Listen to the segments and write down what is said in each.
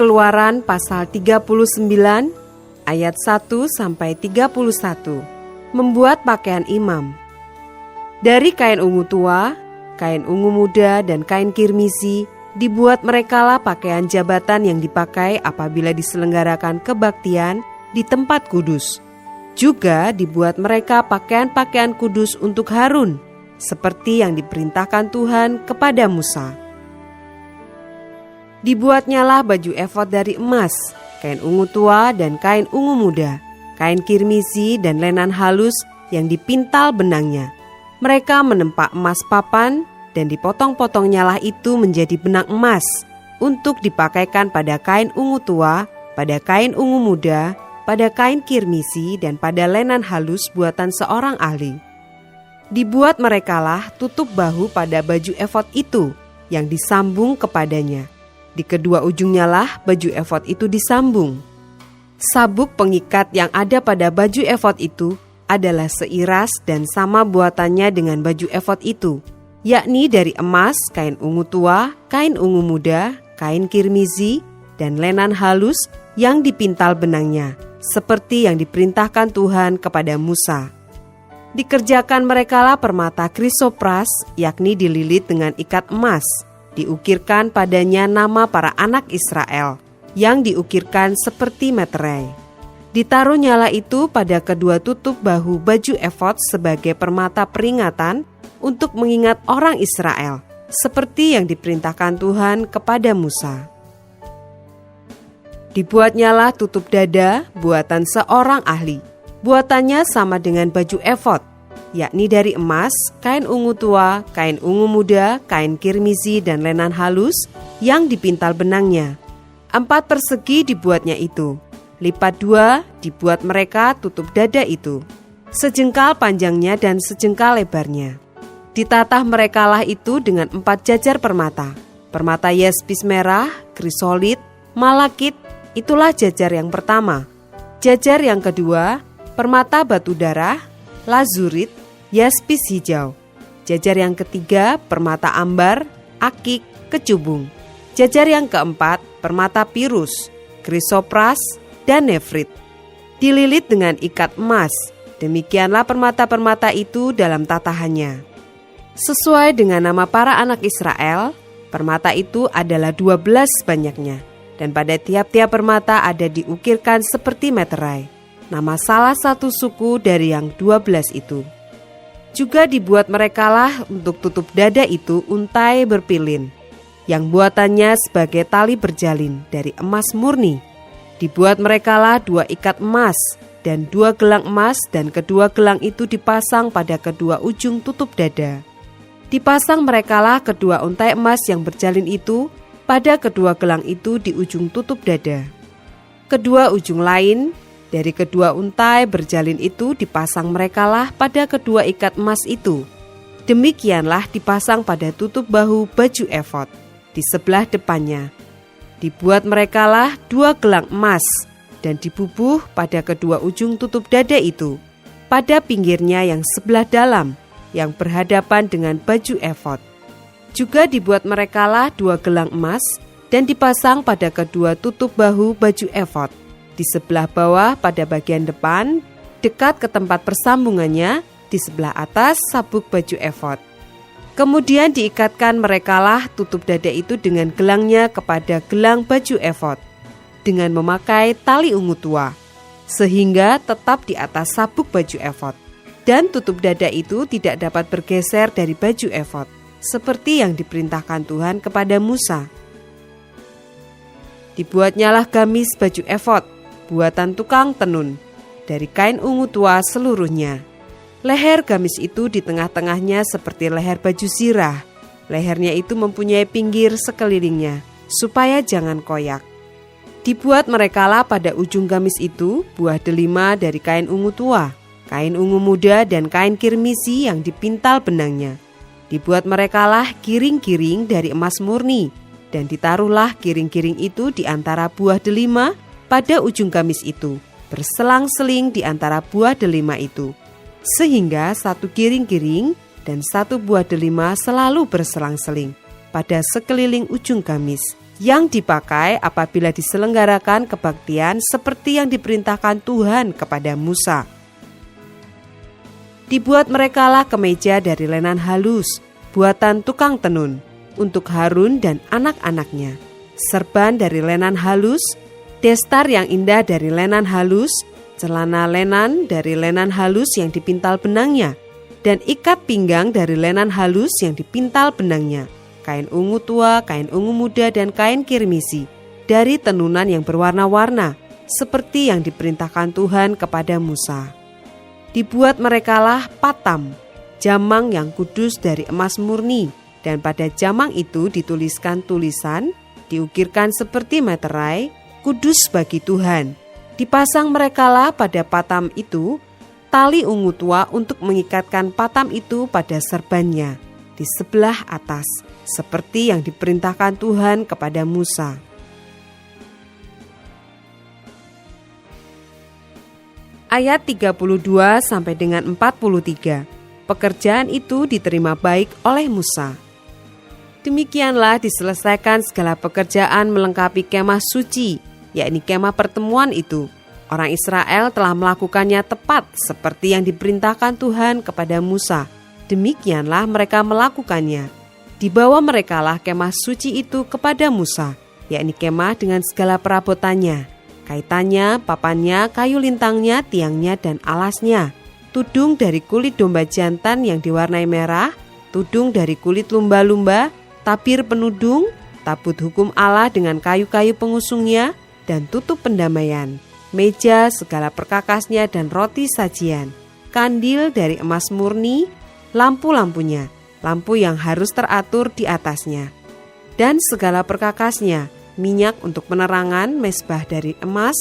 Keluaran pasal 39 ayat 1-31. Membuat pakaian imam. Dari kain ungu tua, kain ungu muda dan kain kirmisi dibuat merekalah pakaian jabatan yang dipakai apabila diselenggarakan kebaktian di tempat kudus. Juga dibuat mereka pakaian-pakaian kudus untuk Harun, seperti yang diperintahkan Tuhan kepada Musa. Dibuatnyalah baju efod dari emas, kain ungu tua dan kain ungu muda, kain kirmisi dan lenan halus yang dipintal benangnya. Mereka menempa emas papan dan dipotong-potongnya itu menjadi benang emas untuk dipakaikan pada kain ungu tua, pada kain ungu muda, pada kain kirmisi dan pada lenan halus buatan seorang ahli. Dibuat merekalah tutup bahu pada baju efod itu yang disambung kepadanya. Di kedua ujungnya lah baju efod itu disambung. Sabuk pengikat yang ada pada baju efod itu adalah seiras dan sama buatannya dengan baju efod itu, yakni dari emas, kain ungu tua, kain ungu muda, kain kirmizi, dan lenan halus yang dipintal benangnya, seperti yang diperintahkan Tuhan kepada Musa. Dikerjakan merekalah permata krisopras, yakni dililit dengan ikat emas. Diukirkan padanya nama para anak Israel, yang diukirkan seperti meterai. Ditaruhnyalah itu pada kedua tutup bahu baju efod sebagai permata peringatan untuk mengingat orang Israel, seperti yang diperintahkan Tuhan kepada Musa. Dibuatnyalah tutup dada buatan seorang ahli. Buatannya sama dengan baju efod, yakni dari emas, kain ungu tua, kain ungu muda, kain kirmisi dan lenan halus yang dipintal benangnya. 4 persegi dibuatnya itu. Lipat 2 dibuat mereka tutup dada itu, sejengkal panjangnya dan sejengkal lebarnya. Ditatah merekalah itu dengan 4 jajar permata. Permata yaspis merah, krisolit, malakit, itulah jajar yang pertama. Jajar yang kedua, permata batu darah, lazurit, yaspis hijau. Jajar yang ketiga, permata ambar, akik, kecubung. Jajar yang keempat, permata pirus, krisopras, dan nefrit. Dililit dengan ikat emas. Demikianlah permata-permata itu dalam tatahannya. Sesuai dengan nama para anak Israel, permata itu adalah 12 banyaknya. Dan pada tiap-tiap permata ada diukirkan seperti meterai, nama salah satu suku dari yang 12 itu. Juga dibuat merekalah untuk tutup dada itu untai berpilin, yang buatannya sebagai tali berjalin dari emas murni. Dibuat merekalah 2 ikat emas dan 2 gelang emas, dan kedua gelang itu dipasang pada kedua ujung tutup dada. Dipasang merekalah kedua untai emas yang berjalin itu pada kedua gelang itu di ujung tutup dada. Kedua ujung lain dari kedua untai berjalin itu dipasang merekalah pada kedua ikat emas itu. Demikianlah dipasang pada tutup bahu baju efod di sebelah depannya. Dibuat merekalah 2 gelang emas dan dibubuh pada kedua ujung tutup dada itu, pada pinggirnya yang sebelah dalam, yang berhadapan dengan baju efod. Juga dibuat merekalah 2 gelang emas dan dipasang pada kedua tutup bahu baju efod di sebelah bawah pada bagian depan, dekat ke tempat persambungannya di sebelah atas sabuk baju efod. Kemudian diikatkan merekalah tutup dada itu dengan gelangnya kepada gelang baju efod dengan memakai tali ungu tua, sehingga tetap di atas sabuk baju efod. Dan tutup dada itu tidak dapat bergeser dari baju efod, seperti yang diperintahkan Tuhan kepada Musa. Dibuatnyalah gamis baju efod, buatan tukang tenun, dari kain ungu tua seluruhnya. Leher gamis itu di tengah-tengahnya seperti leher baju zirah. Lehernya itu mempunyai pinggir sekelilingnya, supaya jangan koyak. Dibuat merekalah pada ujung gamis itu buah delima dari kain ungu tua, kain ungu muda dan kain kirmisi yang dipintal benangnya. Dibuat merekalah kiring-kiring dari emas murni, dan ditaruhlah kiring-kiring itu di antara buah delima pada ujung gamis itu, berselang-seling di antara buah delima itu, sehingga satu kiring-kiring dan satu buah delima selalu berselang-seling pada sekeliling ujung gamis, yang dipakai apabila diselenggarakan kebaktian seperti yang diperintahkan Tuhan kepada Musa. Dibuat merekalah kemeja dari lenan halus, buatan tukang tenun, untuk Harun dan anak-anaknya, serban dari lenan halus, destar yang indah dari lenan halus, celana lenan dari lenan halus yang dipintal benangnya, dan ikat pinggang dari lenan halus yang dipintal benangnya, kain ungu tua, kain ungu muda, dan kain kirmisi dari tenunan yang berwarna-warna, seperti yang diperintahkan Tuhan kepada Musa. Dibuat merekalah patam, jamang yang kudus dari emas murni, dan pada jamang itu dituliskan tulisan, diukirkan seperti meterai, kudus bagi Tuhan. Dipasang merekalah pada patam itu tali ungu tua untuk mengikatkan patam itu pada serbannya di sebelah atas, seperti yang diperintahkan Tuhan kepada Musa. Ayat 32 sampai dengan 43. Pekerjaan itu diterima baik oleh Musa. Demikianlah diselesaikan segala pekerjaan melengkapi kemah suci, yakni kemah pertemuan itu. Orang Israel telah melakukannya tepat seperti yang diperintahkan Tuhan kepada Musa. Demikianlah mereka melakukannya. Dibawa merekalah kemah suci itu kepada Musa, yakni kemah dengan segala perabotannya, kaitannya, papannya, kayu lintangnya, tiangnya, dan alasnya, tudung dari kulit domba jantan yang diwarnai merah, tudung dari kulit lumba-lumba, tabir penudung, tabut hukum Allah dengan kayu-kayu pengusungnya, dan tutup pendamaian, meja segala perkakasnya dan roti sajian, kandil dari emas murni, lampu-lampunya, lampu yang harus teratur di atasnya, dan segala perkakasnya, minyak untuk penerangan, mesbah dari emas,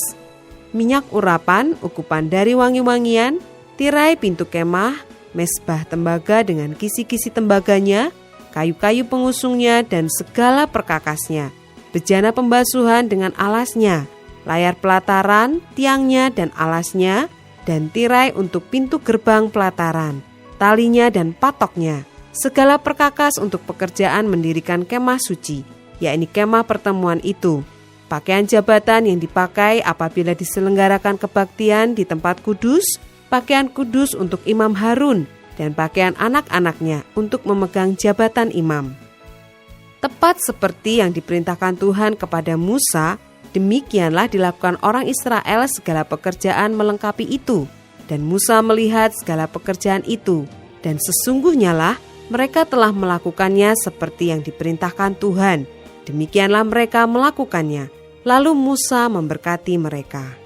minyak urapan, ukupan dari wangi-wangian, tirai pintu kemah, mesbah tembaga dengan kisi-kisi tembaganya, kayu-kayu pengusungnya dan segala perkakasnya, bejana pembasuhan dengan alasnya, layar pelataran, tiangnya dan alasnya, dan tirai untuk pintu gerbang pelataran, talinya dan patoknya, segala perkakas untuk pekerjaan mendirikan kemah suci, yakni kemah pertemuan itu, pakaian jabatan yang dipakai apabila diselenggarakan kebaktian di tempat kudus, pakaian kudus untuk imam Harun, dan pakaian anak-anaknya untuk memegang jabatan imam. Tepat seperti yang diperintahkan Tuhan kepada Musa, demikianlah dilakukan orang Israel segala pekerjaan melengkapi itu, dan Musa melihat segala pekerjaan itu, dan sesungguhnya lah mereka telah melakukannya seperti yang diperintahkan Tuhan. Demikianlah mereka melakukannya. Lalu Musa memberkati mereka.